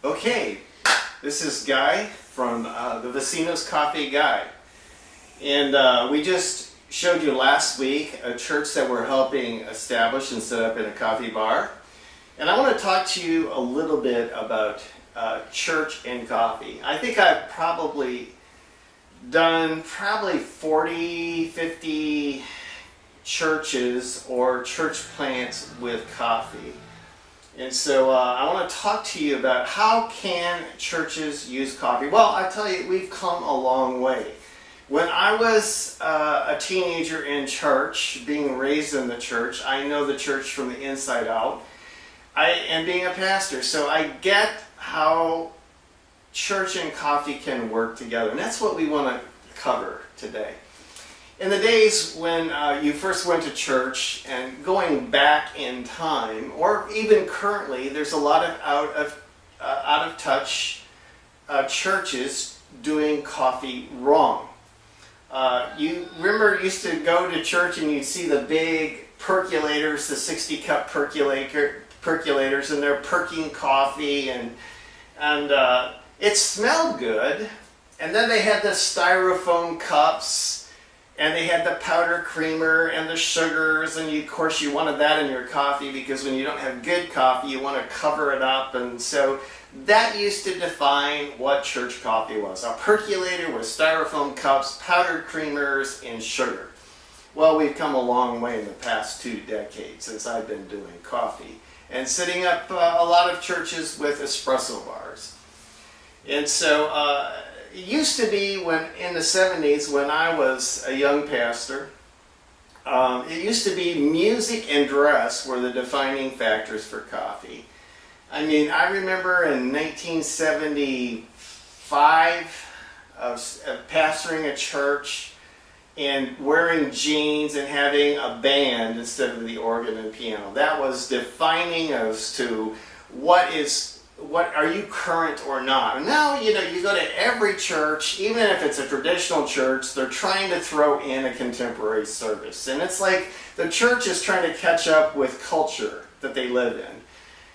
Okay, this is Guy from the Vecino's Coffee Guide. And we just showed you last week a church that we're helping establish and set up in a coffee bar. And I want to talk to you a little bit about church and coffee. I think I've probably done 40, 50 churches or church plants with coffee. And so I want to talk to you about how can churches use coffee. Well, I tell you, we've come a long way. When I was a teenager in church, being raised in the church, I know the church from the inside out. I am being a pastor, so I get how church and coffee can work together. And that's what we want to cover today. In the days when you first went to church, and going back in time, or even currently, there's a lot of out of touch churches doing coffee wrong. You remember you used to go to church and you'd see the big percolators, the 60-cup percolators, and they're perking coffee, and it smelled good. And then they had the styrofoam cups. And they had the powder creamer and the sugars, and of course you wanted that in your coffee because when you don't have good coffee, you want to cover it up. And so that used to define what church coffee was. A percolator with styrofoam cups, powdered creamers, and sugar. Well, we've come a long way in the past 2 decades since I've been doing coffee and setting up a lot of churches with espresso bars. And so it used to be when in the 70s when I was a young pastor, it used to be music and dress were the defining factors for coffee. I mean, I remember in 1975 of pastoring a church and wearing jeans and having a band instead of the organ and piano. That was defining as to what are you current or not? And now, you go to every church, even if it's a traditional church, they're trying to throw in a contemporary service. And it's like the church is trying to catch up with culture that they live in.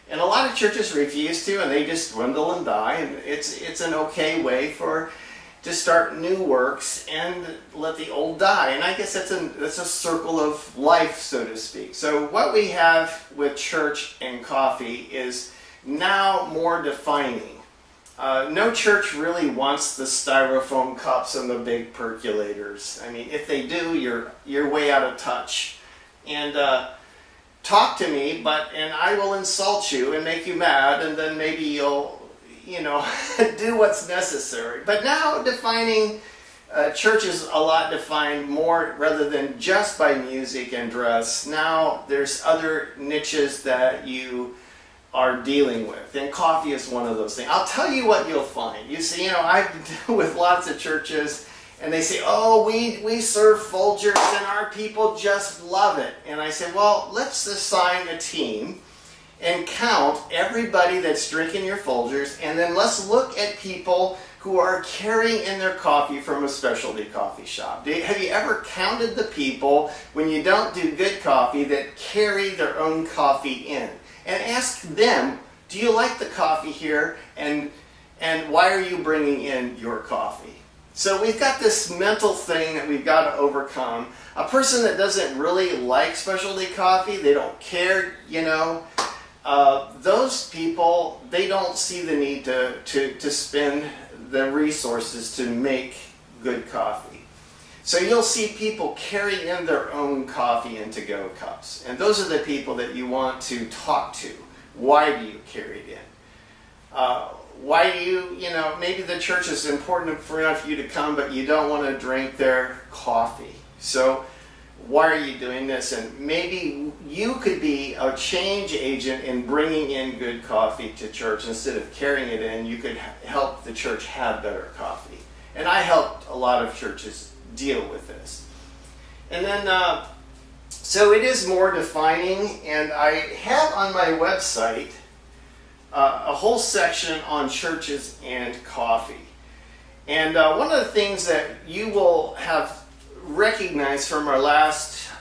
And a lot of churches refuse to, and they just dwindle and die. And it's an okay way to start new works and let the old die. And I guess that's a circle of life, so to speak. So what we have with church and coffee is now more defining. No church really wants the styrofoam cups and the big percolators. I mean, if they do, you're way out of touch. And talk to me, and I will insult you and make you mad, and then maybe you'll, do what's necessary. But now defining church is a lot defined more rather than just by music and dress. Now there's other niches that you are dealing with, and coffee is one of those things. I'll tell you what you'll find. You see, I've been with lots of churches, and they say, "Oh, we serve Folgers, and our people just love it." And I say, "Well, let's assign a team and count everybody that's drinking your Folgers, and then let's look at people who are carrying in their coffee from a specialty coffee shop. Have you ever counted the people when you don't do good coffee that carry their own coffee in? And ask them, do you like the coffee here? And why are you bringing in your coffee?" So we've got this mental thing that we've got to overcome. A person that doesn't really like specialty coffee, they don't care, those people, they don't see the need to spend the resources to make good coffee. So you'll see people carry in their own coffee in to-go cups. And those are the people that you want to talk to. Why do you carry it in? Why do you, maybe the church is important enough for you to come, but you don't want to drink their coffee. So why are you doing this? And maybe you could be a change agent in bringing in good coffee to church. Instead of carrying it in, you could help the church have better coffee. And I helped a lot of churches deal with this. And then, so it is more defining, and I have on my website a whole section on churches and coffee. And one of the things that you will have recognized from our last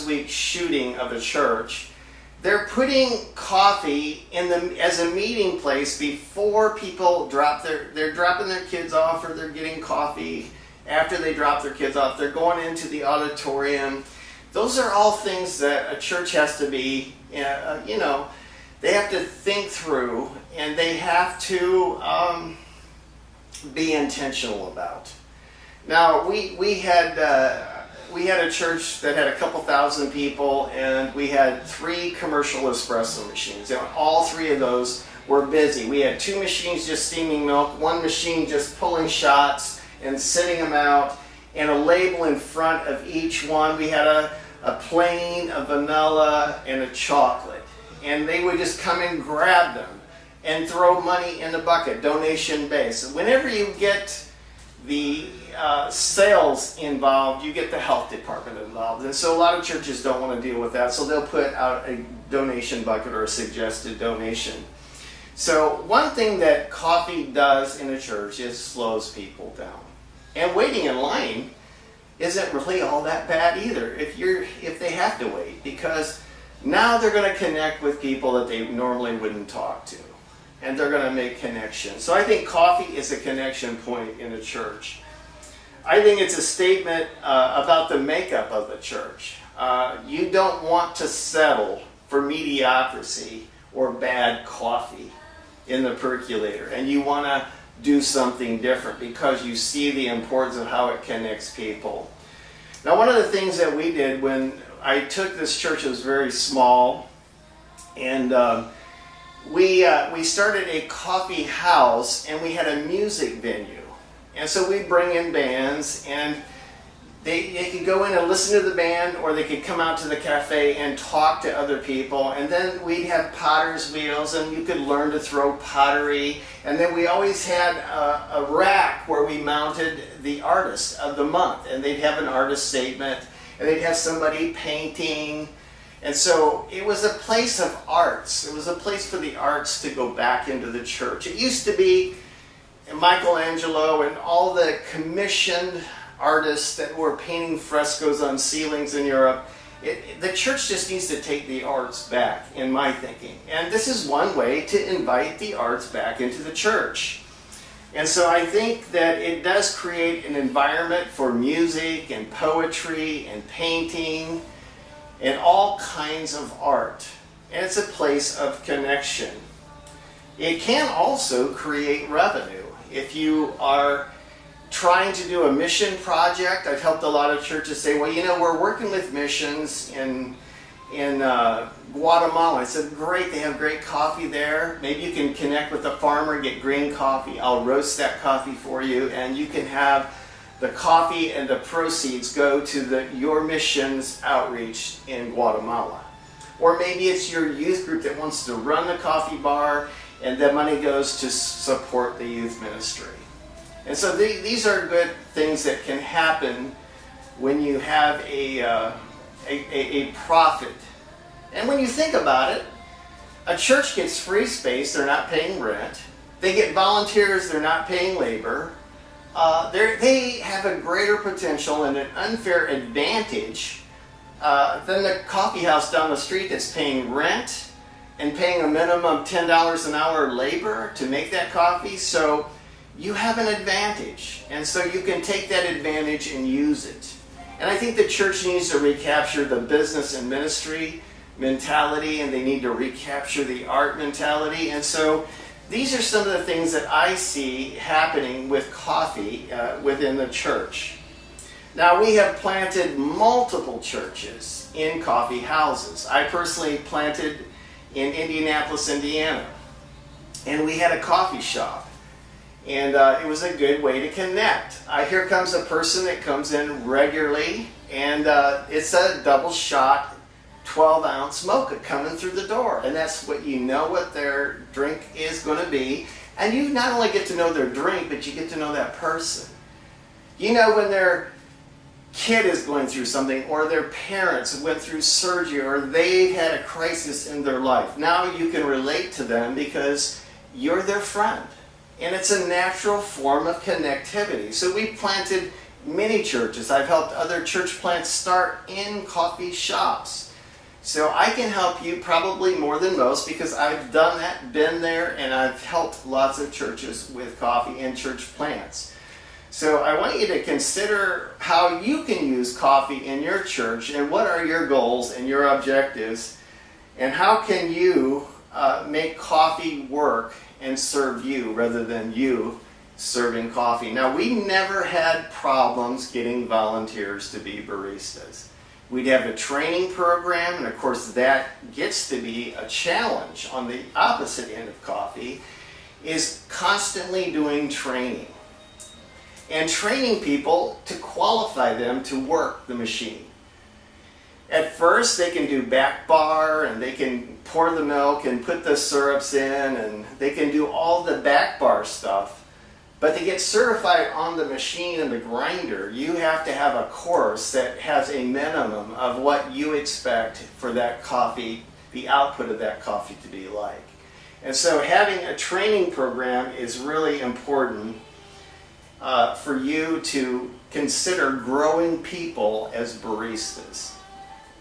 week's shooting of a church they're putting coffee as a meeting place before people they're dropping their kids off, or they're getting coffee after they drop their kids off. They're going into the auditorium. Those are all things that a church has to be, they have to think through, and they have to be intentional about. Now, we had a church that had a couple thousand people, and we had 3 commercial espresso machines. And all 3 of those were busy. We had 2 machines just steaming milk, 1 machine just pulling shots and sending them out, and a label in front of each one. We had a plain, a vanilla, and a chocolate. And they would just come and grab them and throw money in the bucket, donation based. Whenever you get the sales involved, you get the health department involved. And so a lot of churches don't want to deal with that, so they'll put out a donation bucket or a suggested donation. So one thing that coffee does in a church is slows people down. And waiting in line isn't really all that bad either if they have to wait, because now they're going to connect with people that they normally wouldn't talk to, and they're going to make connections. So I think coffee is a connection point in a church. I think it's a statement about the makeup of the church. You don't want to settle for mediocrity or bad coffee in the percolator, and you want to do something different because you see the importance of how it connects people. Now, one of the things that we did when I took this church, it was very small, and we started a coffee house, and we had a music venue. And so we'd bring in bands, and they could go in and listen to the band, or they could come out to the cafe and talk to other people. And then we'd have potter's wheels, and you could learn to throw pottery. And then we always had a rack where we mounted the artist of the month, and they'd have an artist statement, and they'd have somebody painting. And so it was a place of arts. It was a place for the arts to go back into the church. It used to be Michelangelo and all the commissioned artists that were painting frescoes on ceilings in Europe. The church just needs to take the arts back, in my thinking. And this is one way to invite the arts back into the church. And so I think that it does create an environment for music and poetry and painting and all kinds of art. And it's a place of connection. It can also create revenue. If you are trying to do a mission project, I've helped a lot of churches say, well, we're working with missions in Guatemala. I said, great, they have great coffee there. Maybe you can connect with a farmer and get green coffee. I'll roast that coffee for you, and you can have the coffee and the proceeds go to your missions outreach in Guatemala. Or maybe it's your youth group that wants to run the coffee bar, and the money goes to support the youth ministry. And so these are good things that can happen when you have a profit. And when you think about it, a church gets free space, they're not paying rent. They get volunteers, they're not paying labor. They have a greater potential and an unfair advantage than the coffee house down the street that's paying rent and paying a minimum $10 an hour labor to make that coffee. So you have an advantage, and so you can take that advantage and use it. And I think the church needs to recapture the business and ministry mentality, and they need to recapture the art mentality. And so these are some of the things that I see happening with coffee within the church. Now, we have planted multiple churches in coffee houses. I personally planted in Indianapolis, Indiana, and we had a coffee shop. And it was a good way to connect. Here comes a person that comes in regularly, and it's a double shot, 12-ounce mocha coming through the door. And that's what their drink is going to be. And you not only get to know their drink, but you get to know that person. When their kid is going through something, or their parents went through surgery, or they had a crisis in their life. Now you can relate to them because you're their friend. And it's a natural form of connectivity. So we planted many churches. I've helped other church plants start in coffee shops. So I can help you probably more than most because I've done that, been there, and I've helped lots of churches with coffee and church plants. So I want you to consider how you can use coffee in your church and what are your goals and your objectives and how can you make coffee work and serve you rather than you serving coffee. Now, we never had problems getting volunteers to be baristas. We'd have a training program, and of course that gets to be a challenge on the opposite end of coffee, is constantly doing training. And training people to qualify them to work the machine. At first they can do back bar, and they can pour the milk and put the syrups in, and they can do all the back bar stuff. But to get certified on the machine and the grinder, you have to have a course that has a minimum of what you expect for that coffee, the output of that coffee to be like. And so having a training program is really important for you to consider growing people as baristas.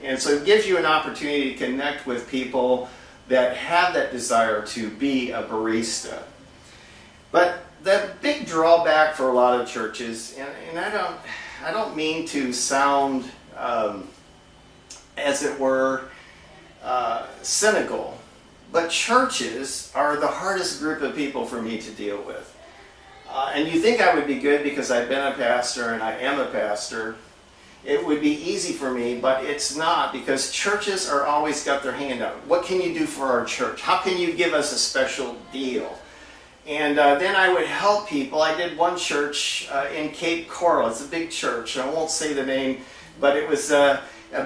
And so it gives you an opportunity to connect with people that have that desire to be a barista. But the big drawback for a lot of churches, and I don't mean to sound, as it were, cynical, but churches are the hardest group of people for me to deal with. And you think I would be good because I've been a pastor and I am a pastor. It would be easy for me, but it's not, because churches are always got their hand out. What can you do for our church? How can you give us a special deal? And then I would help people. I did one church in Cape Coral. It's a big church. I won't say the name, but it was a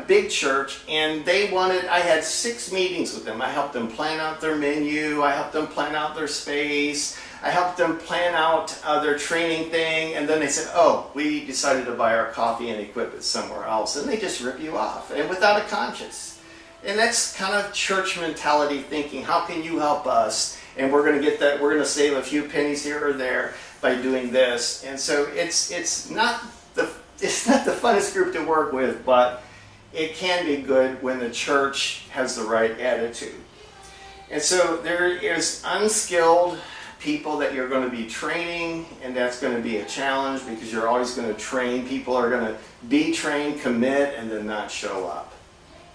big church. And they wanted, I had 6 meetings with them. I helped them plan out their menu. I helped them plan out their space. I helped them plan out their training thing. And then they said, oh, we decided to buy our coffee and equip it somewhere else. And they just rip you off, and without a conscience. And that's kind of church mentality thinking. How can you help us? And we're going to get that. We're going to save a few pennies here or there by doing this. And so it's not the funnest group to work with, but it can be good when the church has the right attitude. And so there is unskilled people that you're going to be training, and that's going to be a challenge because you're always going to train. People are going to be trained, commit, and then not show up.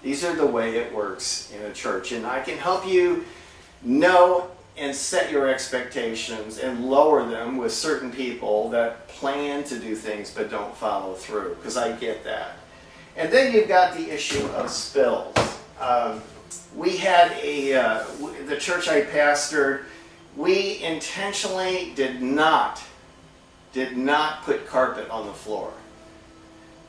These are the way it works in a church, and I can help you know and set your expectations and lower them with certain people that plan to do things but don't follow through, because I get that. And then you've got the issue of spills. We had the church I pastored, we intentionally did not put carpet on the floor.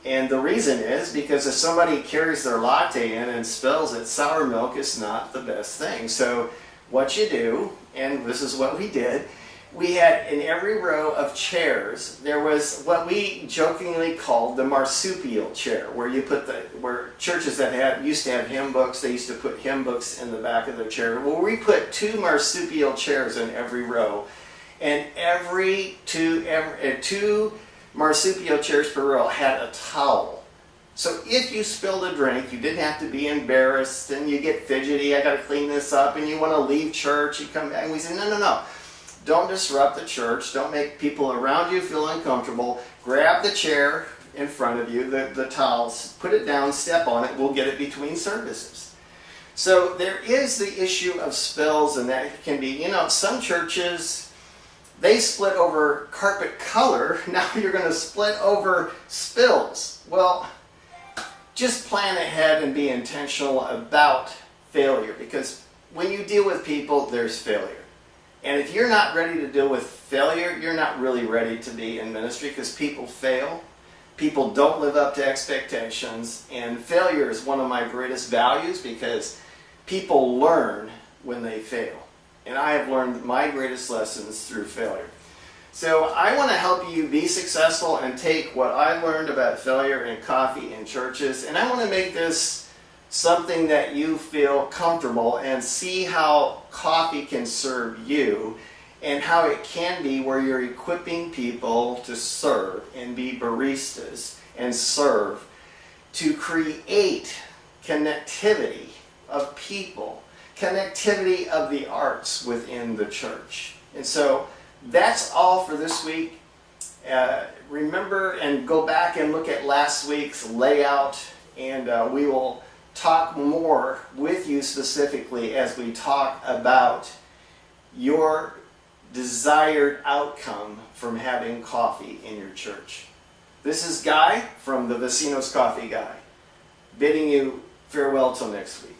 And the reason is because if somebody carries their latte in and spills it, sour milk is not the best thing. So what you do, and this is what we did, we had in every row of chairs, there was what we jokingly called the marsupial chair, where you put where churches that used to have hymn books, they used to put hymn books in the back of their chair. Well, we put 2 marsupial chairs in every row, and two marsupial chairs per row had a towel. So if you spilled a drink, you didn't have to be embarrassed and you get fidgety, I got to clean this up, and you want to leave church, you come back, and we say, no. Don't disrupt the church. Don't make people around you feel uncomfortable. Grab the chair in front of you, the towels, put it down, step on it, we'll get it between services. So there is the issue of spills, and that can be, some churches, they split over carpet color. Now you're going to split over spills. Well, just plan ahead and be intentional about failure, because when you deal with people, there's failure. And if you're not ready to deal with failure, you're not really ready to be in ministry, because people fail. People don't live up to expectations, and failure is one of my greatest values because people learn when they fail. And I have learned my greatest lessons through failure. So I want to help you be successful and take what I learned about failure in coffee in churches, and I want to make this something that you feel comfortable and see how coffee can serve you and how it can be where you're equipping people to serve and be baristas and serve to create connectivity of people, connectivity of the arts within the church. And so that's all for this week. Remember and go back and look at last week's layout, and we will talk more with you specifically as we talk about your desired outcome from having coffee in your church. This is Guy from the Vecino's Coffee Guy, bidding you farewell till next week.